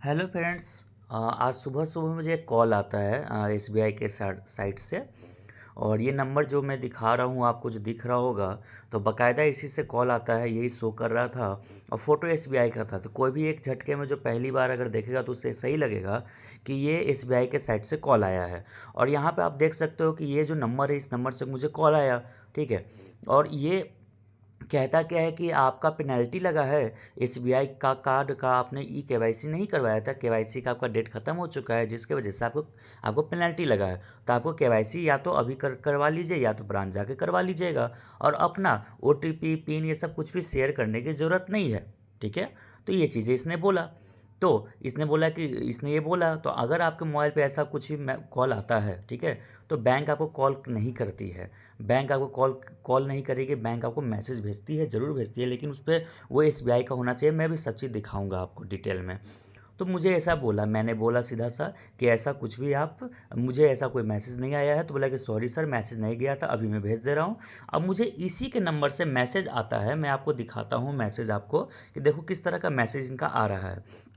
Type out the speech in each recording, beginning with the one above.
Hello friends. आज सुबह सुबह मुझे एक कॉल आता है एसबीआई के साइट से। और ये नंबर जो मैं दिखा रहा हूँ आपको, जो दिख रहा होगा, तो बाकायदा इसी से कॉल आता है, यही शो कर रहा था। और फ़ोटो एसबीआई का था। तो कोई भी एक झटके में जो पहली बार अगर देखेगा तो उसे सही लगेगा कि ये एसबीआई के साइट से कॉल आया है। और यहाँ पे आप देख सकते हो कि ये जो नंबर है, इस नंबर से मुझे कॉल आया। ठीक है। और ये कहता क्या है कि आपका पेनल्टी लगा है, एसबीआई का कार्ड का आपने ई केवाईसी नहीं करवाया था, केवाईसी का आपका डेट ख़त्म हो चुका है, जिसके वजह से आपको आपको पेनल्टी लगा है। तो आपको केवाईसी या तो अभी करवा लीजिए या तो ब्रांच जाके करवा लीजिएगा। और अपना ओटीपी पिन ये सब कुछ भी शेयर करने की ज़रूरत नहीं है। ठीक है। तो ये चीज़ें इसने बोला। तो इसने ये बोला, तो अगर आपके मोबाइल पे ऐसा कुछ भी कॉल आता है, ठीक है, तो बैंक आपको कॉल नहीं करती है। बैंक आपको कॉल कॉल नहीं करेगी, बैंक आपको मैसेज भेजती है, ज़रूर भेजती है, लेकिन उस पर वो एसबीआई का होना चाहिए। मैं भी सब चीज़ दिखाऊंगा आपको डिटेल में। तो मुझे ऐसा बोला, मैंने बोला सीधा सा कि ऐसा कुछ भी आप, मुझे ऐसा कोई मैसेज नहीं आया है। तो बोला कि सॉरी सर, मैसेज नहीं गया था, अभी मैं भेज दे रहा हूँ। अब मुझे इसी के नंबर से मैसेज आता है, मैं आपको दिखाता हूँ मैसेज आपको, कि देखो किस तरह का मैसेज इनका आ रहा है।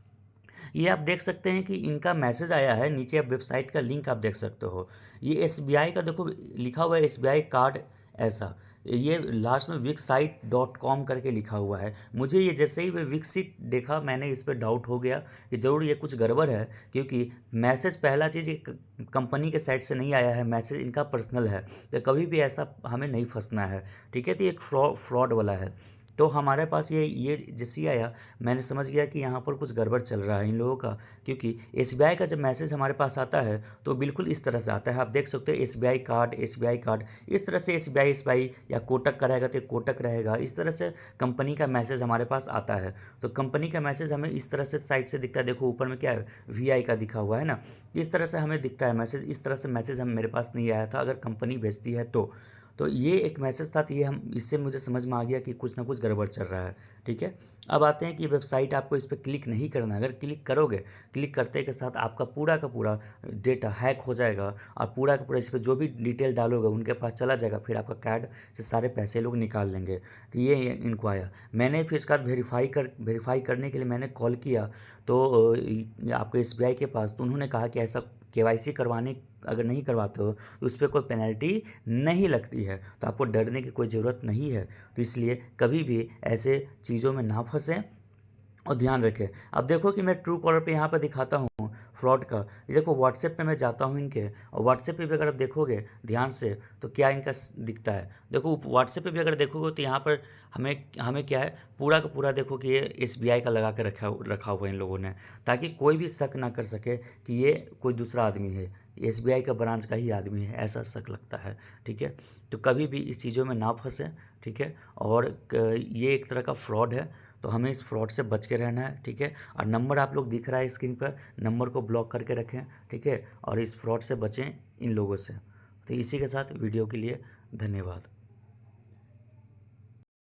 ये आप देख सकते हैं कि इनका मैसेज आया है, नीचे आप वेबसाइट का लिंक आप देख सकते हो। ये एसबीआई का देखो लिखा हुआ है, एसबीआई कार्ड। ऐसा ये लास्ट में विकसाइट.com करके लिखा हुआ है। मुझे ये जैसे ही विकसित देखा, मैंने इस पर डाउट हो गया कि ज़रूर ये कुछ गड़बड़ है, क्योंकि मैसेज पहला चीज़ कंपनी के साइट से नहीं आया है, मैसेज इनका पर्सनल है। तो कभी भी ऐसा हमें नहीं फंसना है। ठीक है। तो ये एक फ्रॉड वाला है। तो हमारे पास ये जैसे ही आया, मैंने समझ गया कि यहाँ पर कुछ गड़बड़ चल रहा है इन लोगों का। क्योंकि एसबीआई का जब मैसेज हमारे पास आता है तो बिल्कुल इस तरह से आता है, आप देख सकते हो, एसबीआई कार्ड, एसबीआई कार्ड, इस तरह से एसबीआई एसबीआई या कोटक का रहेगा तो कोटक रहेगा, इस तरह से कंपनी का मैसेज हमारे पास आता है। तो कंपनी का मैसेज हमें इस तरह से साइट से दिखता है। देखो ऊपर में क्या है, वीआई का दिखा हुआ है ना। इस तरह से हमें दिखता है मैसेज। इस तरह से मैसेज हम मेरे पास नहीं आया था, अगर कंपनी भेजती है तो ये एक मैसेज था। तो ये हम, इससे मुझे समझ में आ गया कि कुछ ना कुछ गड़बड़ चल रहा है। ठीक है। अब आते हैं कि वेबसाइट, आपको इस पर क्लिक नहीं करना है। अगर क्लिक करोगे, क्लिक करते के साथ आपका पूरा का पूरा डेटा हैक हो जाएगा। और पूरा का पूरा इस पर जो भी डिटेल डालोगे उनके पास चला जाएगा, फिर आपका कार्ड से सारे पैसे लोग निकाल लेंगे। तो ये इनको आया। मैंने फिर इसके बाद वेरीफाई करने के लिए मैंने कॉल किया। तो आपको एसबीआई के पास, तो उन्होंने कहा कि ऐसा केवाईसी करवाने, अगर नहीं करवाते हो तो उस पर कोई पेनल्टी नहीं लगती है, तो आपको डरने की कोई ज़रूरत नहीं है। तो इसलिए कभी भी ऐसे चीज़ों में ना फंसें और ध्यान रखें। अब देखो कि मैं ट्रू कॉलर पे यहाँ पर दिखाता हूँ फ्रॉड का। ये देखो व्हाट्सएप पे मैं जाता हूँ इनके, और व्हाट्सएप पे भी अगर आप देखोगे ध्यान से तो क्या इनका दिखता है। देखो व्हाट्सएप पे भी अगर देखोगे तो यहाँ पर हमें हमें क्या है, पूरा का पूरा देखो कि ये एसबीआई का लगा के रखा हुआ है इन लोगों ने, ताकि कोई भी शक ना कर सके कि ये कोई दूसरा आदमी है, एसबीआई का ब्रांच का ही आदमी है, ऐसा शक लगता है। ठीक है। तो कभी भी इस चीज़ों में ना फंसें। ठीक है। और ये एक तरह का फ्रॉड है, तो हमें इस फ्रॉड से बच के रहना है। ठीक है। और नंबर आप लोग दिख रहा है स्क्रीन पर, नंबर को ब्लॉक करके रखें। ठीक है। और इस फ्रॉड से बचें इन लोगों से। तो इसी के साथ वीडियो के लिए धन्यवाद।